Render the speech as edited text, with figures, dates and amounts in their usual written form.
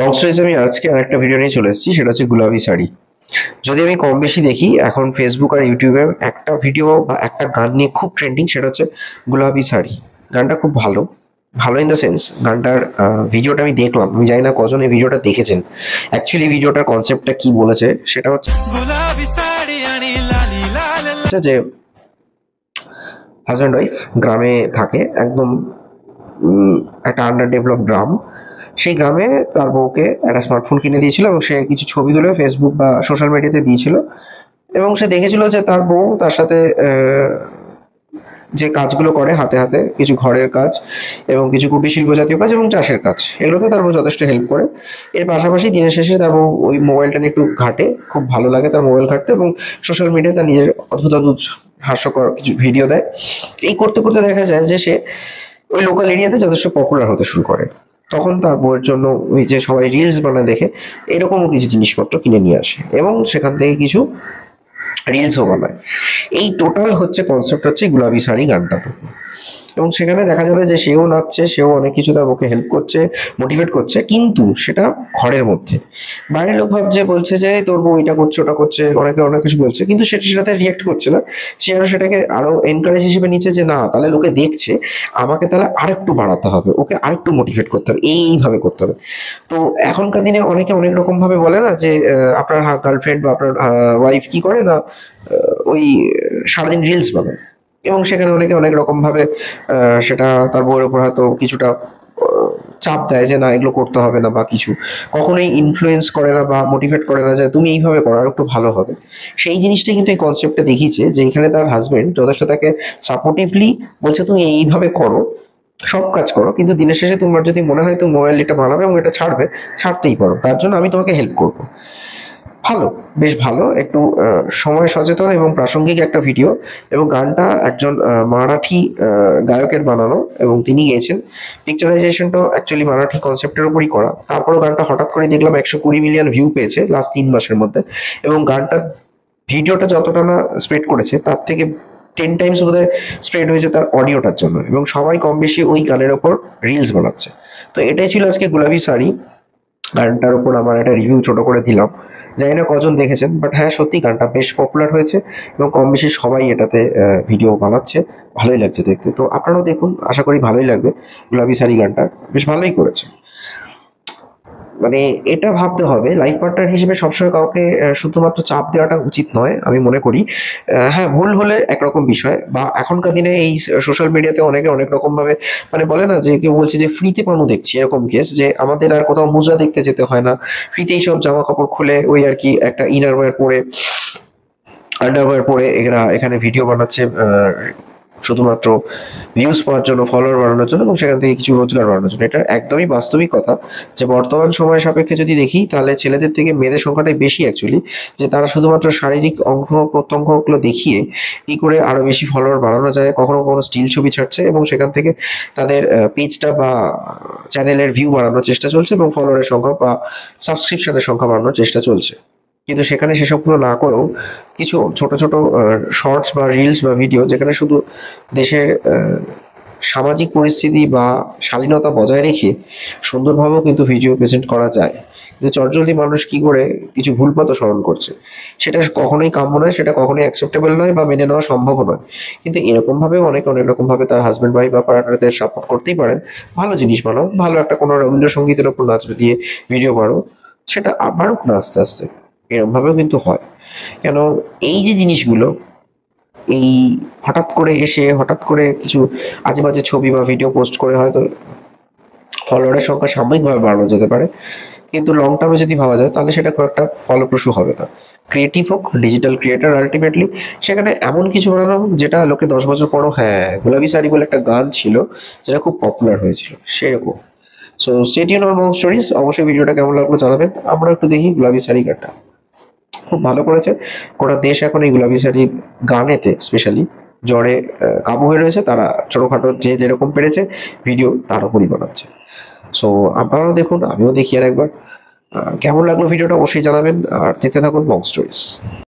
Long stories আমি আজকে আরেকটা ভিডিও নিয়ে চলে এসেছি, সেটা হচ্ছে গুলাবি শাড়ি। যদি আমি কম বেশি দেখি, এখন ফেসবুক আর ইউটিউবে একটা ভিডিও বা একটা গান নিয়ে খুব ট্রেন্ডিং, সেটা হচ্ছে গুলাবি শাড়ি। গানটা খুব ভালো, ভালো ইন দ্য সেন্স গানটার ভিডিওটা আমি দেখলাম, আমি জানি না কজন এই ভিডিওটা দেখেছেন। অ্যাকচুয়ালি ভিডিওটার কনসেপ্টটা কি বলেছে সেটা হচ্ছে যে হাজব্যান্ড ওয়াইফ গ্রামে থাকে, একদম একটা আন্ডার ডেভেলপ গ্রাম। সেই গ্রামে তার বউকে একটা স্মার্টফোন কিনে দিয়েছিল এবং সে কিছু ছবিগুলো ফেসবুক বা সোশ্যাল মিডিয়াতে দিয়েছিল এবং সে দেখেছিল যে তার বউ তার সাথে যে কাজগুলো করে হাতে হাতে, কিছু ঘরের কাজ এবং কিছু কুটির শিল্প জাতীয় কাজ এবং চাষের কাজ, এগুলোতে তার বউ যথেষ্ট হেল্প করে। এর পাশাপাশি দিনের শেষে তার বউ ওই মোবাইলটা নিয়ে একটু ঘাটে, খুব ভালো লাগে তার মোবাইল ঘাটতে, এবং সোশ্যাল মিডিয়ায় তার নিজের অদ্ভুত অদ্ভুত হাস্যকর কিছু ভিডিও দেয়। এই করতে করতে দেখা যায় যে সে ওই লোকাল এরিয়াতে যথেষ্ট পপুলার হতে শুরু করে। তখন তার বউয়ের জন্য ওই যে সবাই রিলস বানায় দেখে এরকমও কিছু জিনিসপত্র কিনে নিয়ে আসে এবং সেখান থেকে কিছু রিলসও বানায়। এই টোটাল হচ্ছে কনসেপ্ট হচ্ছে গুলাবি শাড়ি গানটা। এবং সেখানে দেখা যাবে যে সেও নাচছে, সেও অনেক কিছু তার ওকে হেল্প করছে, মোটিভেট করছে, কিন্তু সেটা ঘরের মধ্যে। বাইরের লোক ভাবছে, বলছে যে তোর বউ এটা করছে ওটা করছে, অনেকে অনেক কিছু বলছে, কিন্তু সেটাতে রিয়াক্ট করছে না। সে আরো সেটাকে আরো এনকারেজ হিসেবে নিচ্ছে যে না, তাহলে লোকে দেখছে, আমাকে তাহলে আরেকটু বাড়াতে হবে, ওকে আরেকটু মোটিভেট করতে হবে, এইভাবে করতে হবে। তো এখনকার দিনে অনেকে অনেক রকম ভাবে বলে না যে আপনার গার্লফ্রেন্ড বা আপনার ওয়াইফ কি করে না, ওই সারাদিন রিলস বানায় এবং সেখানে অনেকে অনেক রকম ভাবে সেটা তার বউয়ের উপর হয়তো কিছুটা চাপ দেয় যে না এগুলো করতে হবে না, বা কিছু কখনোই ইনফ্লুয়েন্স করে না বা মোটিভেট করে না যে তুমি এইভাবে করো আর একটু ভালো হবে। সেই জিনিসটাই কিন্তু এই কনসেপ্টটা দেখিয়েছে যে এখানে তার হাজবেন্ড যথেষ্ট তাকে সাপোর্টিভলি বলছে তুমি এইভাবে করো, সব কাজ করো, কিন্তু দিনের শেষে তোমার যদি মনে হয় তুমি মোবাইল এটা বানাবে এবং এটা ছাড়বে, ছাড়তেই পারো, তার জন্য আমি তোমাকে হেল্প করবো। ভালো, বেশ ভালো, একটু সময় সচেতন এবং প্রাসঙ্গিক একটা ভিডিও। এবং গানটা একজন মারাঠি গায়কের বানানো এবং তিনি গেয়েছেন। পিকচারাইজেশনটাও অ্যাকচুয়ালি মারাঠি কনসেপ্টের উপরই করা। তারপরেও গানটা হঠাৎ করে দেখলাম 120 মিলিয়ন ভিউ পেয়েছে লাস্ট 3 মাসের মধ্যে, এবং গানটার ভিডিওটা যতটা না স্প্রেড করেছে তার থেকে 10 টাইমস বোধহয় স্প্রেড হয়েছে তার অডিওটার জন্য, এবং সবাই কম বেশি ওই গানের ওপর রিলস বানাচ্ছে। তো এটাই ছিল আজকে গুলাবি শাড়ি গানটার উপর আমার একটা রিভিউ ছোট করে দিলাম। জানি না কজন দেখেছেন, বাট হ্যাঁ সত্যি গানটা বেশ পপুলার হয়েছে এবং কম বেশি সবাই এটাতে ভিডিও বানাচ্ছে, ভালোই লাগছে দেখতে। তো আপনারাও দেখুন, আশা করি ভালোই লাগবে। গুলাবি শাড়ি গানটা বেশ ভালোই করেছে। মানে এটা ভাবতে হবে লাইফ পার্টনার হিসেবে সবসময় কাউকে শুধুমাত্র চাপ দেওয়াটা উচিত নয়, আমি মনে করি। হ্যাঁ, ভুল হলে একরকম বিষয়, বা এখনকার দিনে এই সোশ্যাল মিডিয়াতে অনেকে অনেক রকম ভাবে মানে বলে না যে কেউ বলছে যে ফ্রিতে পণ্য দেখছি, এরকম কেস যে আমাদের আর কোথাও মুজরা দেখতে যেতে হয় না, ফ্রিতেই সব জামা কাপড় খুলে ওই আর কি একটা ইনারওয়্যার পরে, আন্ডারওয়্যার পরে এরা এখানে ভিডিও বানাচ্ছে শুধুমাত্র ভিউজ পাওয়ার জন্য, ফলোয়ার বাড়ানোর জন্য, এবং সেখান থেকে কিছু রোজগার বাড়ানোর জন্য। এটা একদমই বাস্তবিক কথা যে বর্তমান সময় সাপেক্ষে যদি দেখি তাহলে ছেলেদের থেকে মেয়েদের সংখ্যাটাই বেশি অ্যাকচুয়ালি, যে তারা শুধুমাত্র শারীরিক অঙ্গ প্রত্যঙ্গগুলো দেখিয়ে কি করে আরো বেশি ফলোয়ার বাড়ানো যায়, কখনো কখনো স্টিল ছবি ছাড়ছে এবং সেখান থেকে তাদের পেজটা বা চ্যানেলের ভিউ বাড়ানোর চেষ্টা চলছে এবং ফলোয়ারের সংখ্যা বা সাবস্ক্রিপশনের সংখ্যা বাড়ানোর চেষ্টা চলছে। কিন্তু সেখানে সেসবগুলো না করেও কিছু ছোট ছোট শর্টস বা রিলস বা ভিডিও যেখানে শুধু দেশের সামাজিক পরিস্থিতি বা শালীনতা বজায় রেখে সুন্দরভাবেও কিন্তু ভিডিও প্রেজেন্ট করা যায়। কিন্তু চটজলদি মানুষ কি করে কিছু ভুল পথ স্মরণ করছে, সেটা কখনোই কাম্য নয়, সেটা কখনোই অ্যাকসেপ্টেবল নয় বা মেনে নেওয়া সম্ভব নয়। কিন্তু এরকমভাবেও অনেক অনেক রকমভাবে তার হাজব্যান্ড ওয়াইফ বা পার্টনারদের সাপোর্ট করতেই পারেন। ভালো জিনিস বানাও, ভালো একটা কোনো রবীন্দ্রসঙ্গীতের ওপর নাচ দিয়ে ভিডিও বাড়ো, সেটা বাড়ুক না আস্তে আস্তে, এরকমভাবেও কিন্তু হয়। কেন এই যে জিনিসগুলো এই হঠাৎ করে এসে হঠাৎ করে কিছু আজে বাজে ছবি বা ভিডিও পোস্ট করে হয়তো ফলোয়ারের সংখ্যা সাময়িকভাবে বাড়ানো যেতে পারে, কিন্তু লং টার্মে যদি ভাবা যায় তাহলে সেটা খুব একটা ফলপ্রসূ হবে না। ক্রিয়েটিভ হোক, ডিজিটাল ক্রিয়েটার, আলটিমেটলি সেখানে এমন কিছু বানানো হোক যেটা লোকে 10 বছর পরও, হ্যাঁ গুলাবি শাড়ি বলে একটা গান ছিল যেটা খুব পপুলার হয়েছিল, সেরকম। So stay tuned on Mong stories. অবশ্যই ভিডিওটা কেমন লাগলো জানাবেন। আমরা একটু দেখি গুলাবি শাড়ি গানটা, খুব ভালো করেছে। গোটা দেশ এখন এই গুলাবি শাড়ির গানেতে স্পেশালি জ্বরে কাবু হয়ে রয়েছে। তারা ছোটোখাটো যে যেরকম পেরেছে ভিডিও তার উপরই বানাচ্ছে। সো আপনারাও দেখুন, আমিও দেখি আর একবার। কেমন লাগলো ভিডিওটা অবশ্যই জানাবেন, আর দেখতে থাকুন মং স্টোরিজ।